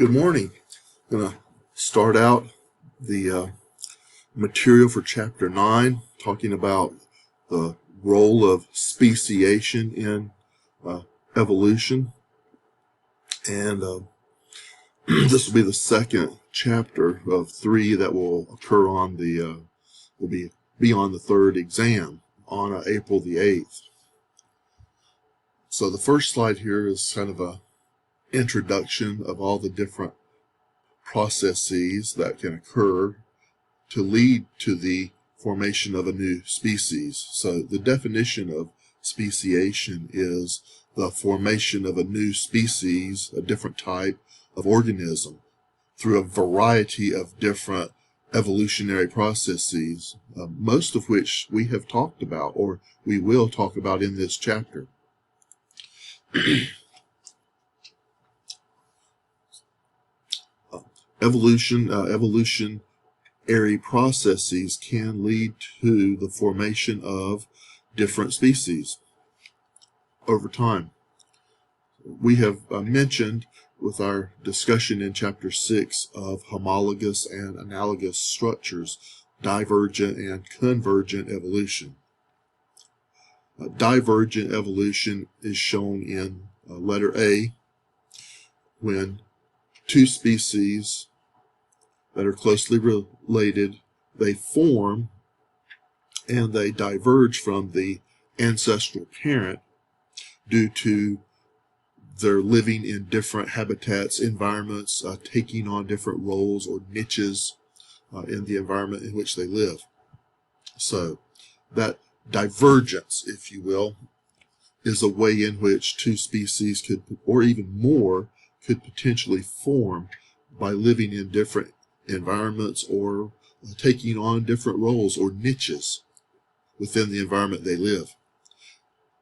Good morning. I'm going to start out the material for Chapter 9, talking about the role of speciation in evolution. And this will be the second chapter of 3 that will occur on will be on the third exam on April the 8th. So the first slide here is kind of a introduction of all the different processes that can occur to lead to the formation of a new species. So the definition of speciation is the formation of a new species, a different type of organism, through a variety of different evolutionary processes, most of which we have talked about or we will talk about in this chapter. Evolutionary processes can lead to the formation of different species over time. We have mentioned with our discussion in Chapter 6 of homologous and analogous structures, divergent and convergent evolution. Divergent evolution is shown in letter A, when two species that are closely related, they form and they diverge from the ancestral parent due to their living in different habitats, environments, taking on different roles or niches in the environment in which they live. So that divergence, if you will, is a way in which two species could, or even more, could potentially form by living in different environments or taking on different roles or niches within the environment they live.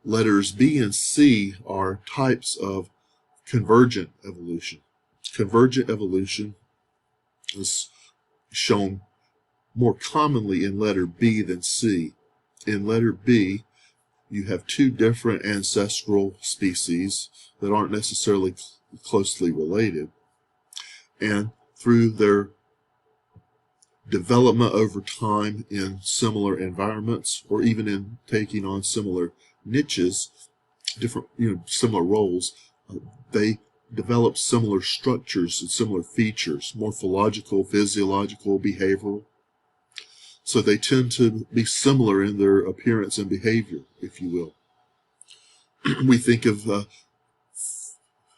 Letters B and C are types of convergent evolution. Convergent evolution is shown more commonly in letter B than C. In letter B, you have two different ancestral species that aren't necessarily closely related, and through their development over time in similar environments, or even in taking on similar niches, different, similar roles, they develop similar structures and similar features, morphological, physiological, behavioral. So they tend to be similar in their appearance and behavior, if you will. We think of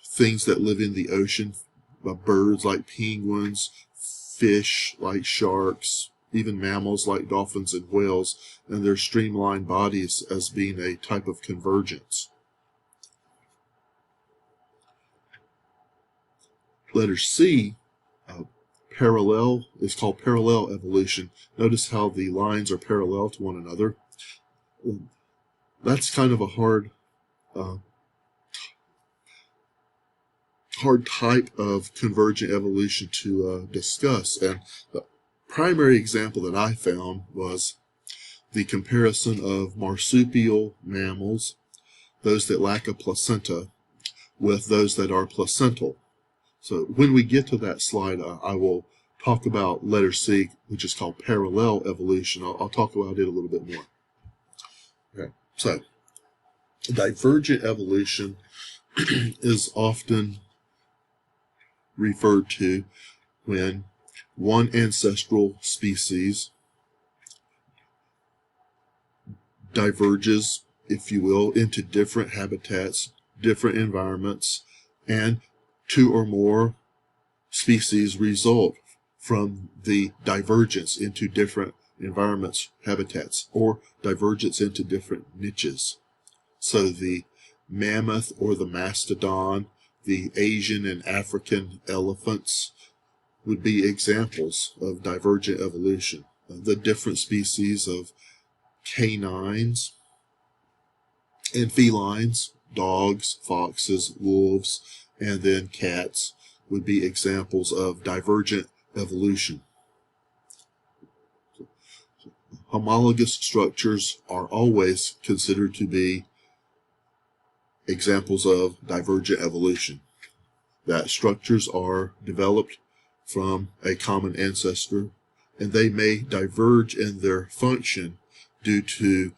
things that live in the ocean, birds like penguins, fish like sharks, even mammals like dolphins and whales, and their streamlined bodies as being a type of convergence. Letter C, parallel, is called parallel evolution. Notice how the lines are parallel to one another. That's kind of a hard type of convergent evolution to discuss, and the primary example that I found was the comparison of marsupial mammals, those that lack a placenta, with those that are placental. So when we get to that slide, I will talk about letter C, which is called parallel evolution. I'll talk about it a little bit more. Okay, so divergent evolution is often referred to when one ancestral species diverges, if you will, into different habitats, different environments, and two or more species result from the divergence into different environments, habitats, or divergence into different niches. So the mammoth or the mastodon, the Asian and African elephants would be examples of divergent evolution. The different species of canines and felines, dogs, foxes, wolves, and then cats would be examples of divergent evolution. Homologous structures are always considered to be examples of divergent evolution. that structures are developed from a common ancestor, and they may diverge in their function due to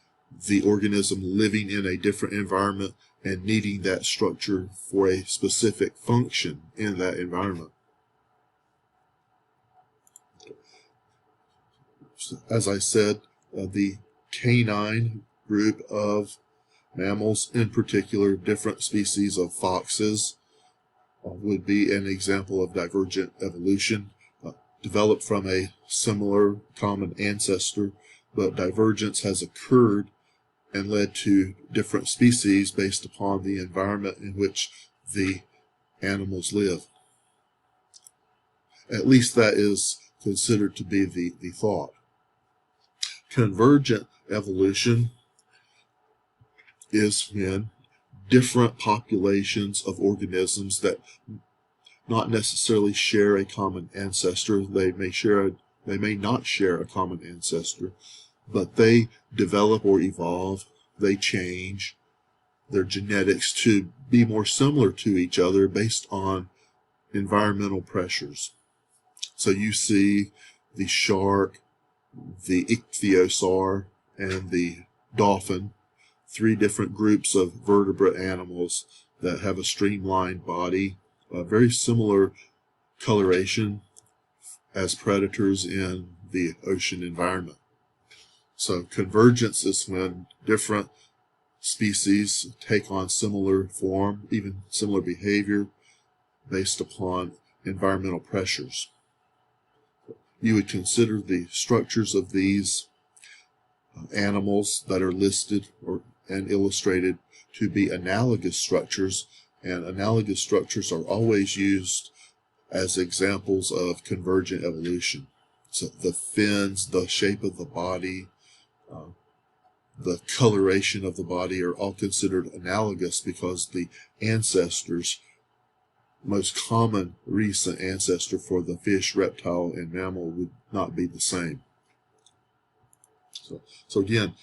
the organism living in a different environment and needing that structure for a specific function in that environment. As I said, the canine group of mammals, in particular different species of foxes, would be an example of divergent evolution, developed from a similar common ancestor, but divergence has occurred and led to different species based upon the environment in which the animals live. At least that is considered to be the thought. Convergent evolution is when different populations of organisms that not necessarily share a common ancestor, they may not share a common ancestor, but they develop or evolve, they change their genetics to be more similar to each other based on environmental pressures. So you see the shark, the ichthyosaur, and the dolphin, three different groups of vertebrate animals that have a streamlined body, a very similar coloration as predators in the ocean environment. So convergence is when different species take on similar form, even similar behavior, based upon environmental pressures. You would consider the structures of these animals that are listed and illustrated to be analogous structures, and analogous structures are always used as examples of convergent evolution. So the fins, the shape of the body, the coloration of the body are all considered analogous because the ancestors, most common recent ancestor for the fish, reptile, and mammal would not be the same. So again,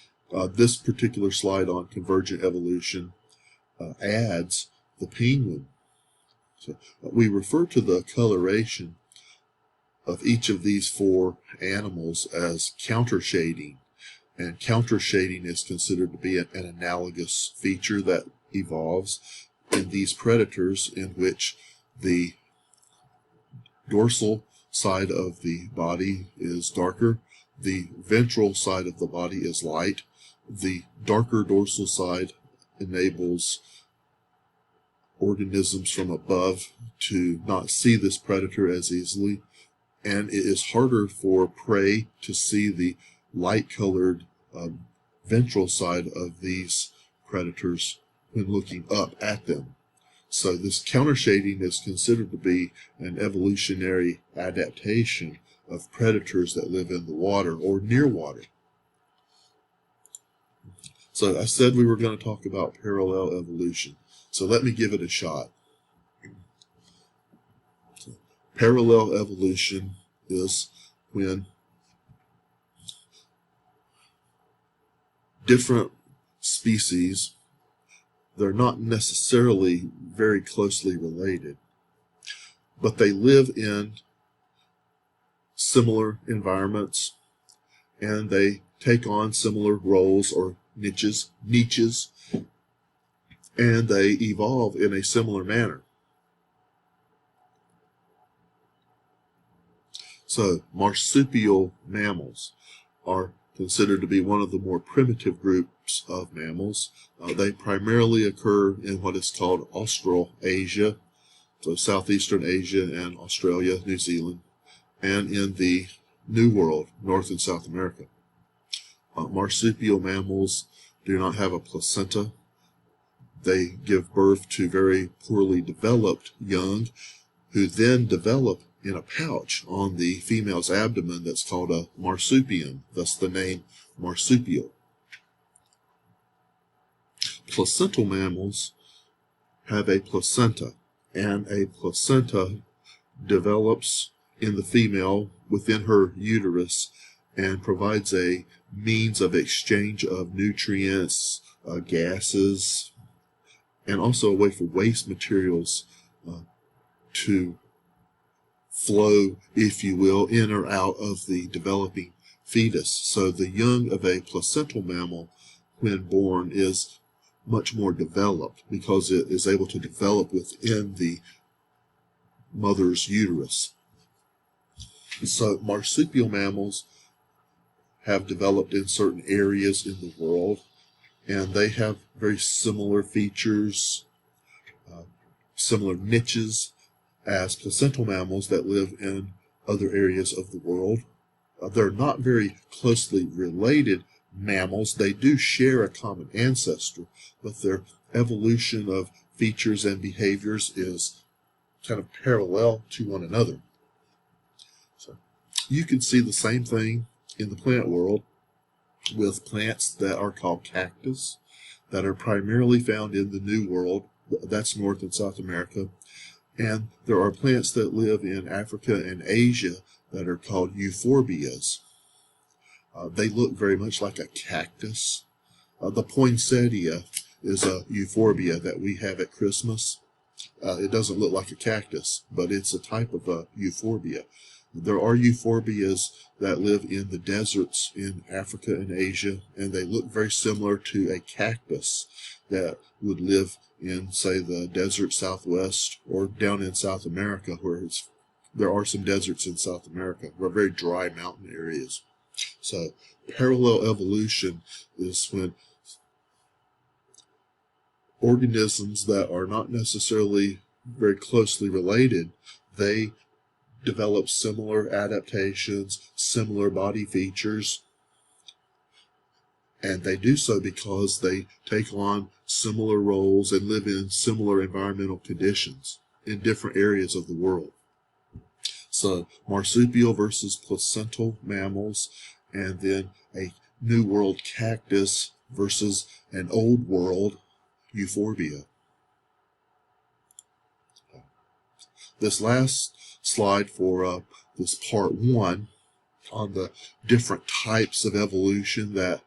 this particular slide on convergent evolution adds the penguin. So we refer to the coloration of each of these four animals as counter shading, and counter shading is considered to be an analogous feature that evolves in these predators, in which the dorsal side of the body is darker, the ventral side of the body is light. The darker dorsal side enables organisms from above to not see this predator as easily, and it is harder for prey to see the light-colored ventral side of these predators when looking up at them. So this counter shading is considered to be an evolutionary adaptation of predators that live in the water or near water. So I said we were going to talk about parallel evolution. So let me give it a shot. So, parallel evolution is when different species, they're not necessarily very closely related, but they live in similar environments and they take on similar roles or niches, and they evolve in a similar manner. So marsupial mammals are considered to be one of the more primitive groups of mammals. They primarily occur in what is called Australasia, so southeastern Asia and Australia, New Zealand, and in the New World, North and South America. Marsupial mammals do not have a placenta. They give birth to very poorly developed young, who then develop in a pouch on the female's abdomen that's called a marsupium, thus the name marsupial. Placental mammals have a placenta, and a placenta develops in the female within her uterus and provides a means of exchange of nutrients, gases, and also a way for waste materials to flow, if you will, in or out of the developing fetus. So the young of a placental mammal, when born, is much more developed because it is able to develop within the mother's uterus. So marsupial mammals have developed in certain areas in the world, and they have very similar features, similar niches as placental mammals that live in other areas of the world. They're not very closely related mammals. They do share a common ancestor, but their evolution of features and behaviors is kind of parallel to one another. So you can see the same thing in the plant world with plants that are called cactus, that are primarily found in the New World. That's North and South America. And there are plants that live in Africa and Asia that are called euphorbias. They look very much like a cactus. The poinsettia is a euphorbia that we have at Christmas. It doesn't look like a cactus, but it's a type of a euphorbia. There are euphorbias that live in the deserts in Africa and Asia, and they look very similar to a cactus that would live in, say, the desert Southwest or down in South America, where there are some deserts in South America, where very dry mountain areas. So parallel evolution is when organisms that are not necessarily very closely related, they develop similar adaptations, similar body features, and they do so because they take on similar roles and live in similar environmental conditions in different areas of the world. So marsupial versus placental mammals, and then a New World cactus versus an Old World euphorbia. This last slide for this part 1 on the different types of evolution that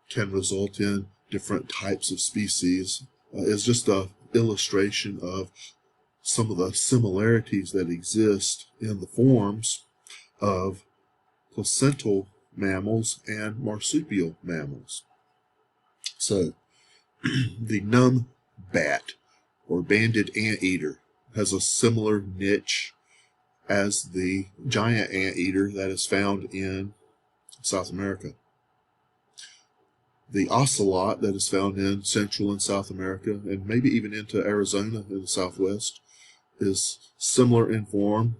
can result in different types of species is just an illustration of some of the similarities that exist in the forms of placental mammals and marsupial mammals. So the numbat or banded anteater has a similar niche as the giant anteater that is found in South America. The ocelot that is found in Central and South America, and maybe even into Arizona in the Southwest, is similar in form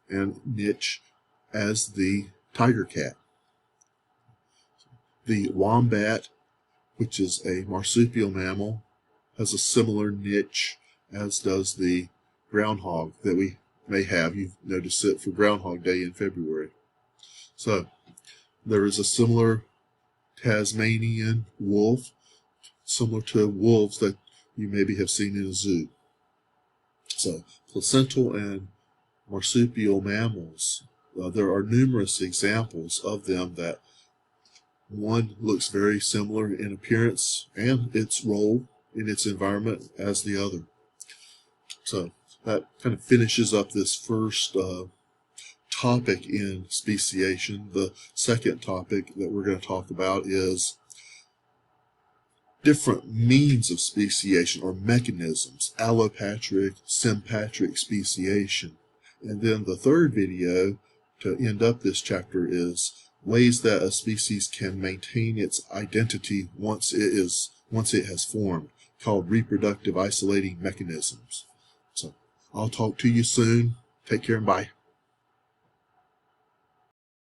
and niche as the tiger cat. The wombat, which is a marsupial mammal, has a similar niche as does the groundhog that we may have. You've noticed it for Groundhog Day in February. So there is a similar Tasmanian wolf, similar to wolves that you maybe have seen in a zoo. So placental and marsupial mammals, there are numerous examples of them that one looks very similar in appearance and its role in its environment as the other. So that kind of finishes up this first topic in speciation. The second topic that we're going to talk about is different means of speciation or mechanisms, allopatric, sympatric speciation. And then the third video to end up this chapter is ways that a species can maintain its identity once it has formed, called reproductive isolating mechanisms. So I'll talk to you soon. Take care and bye.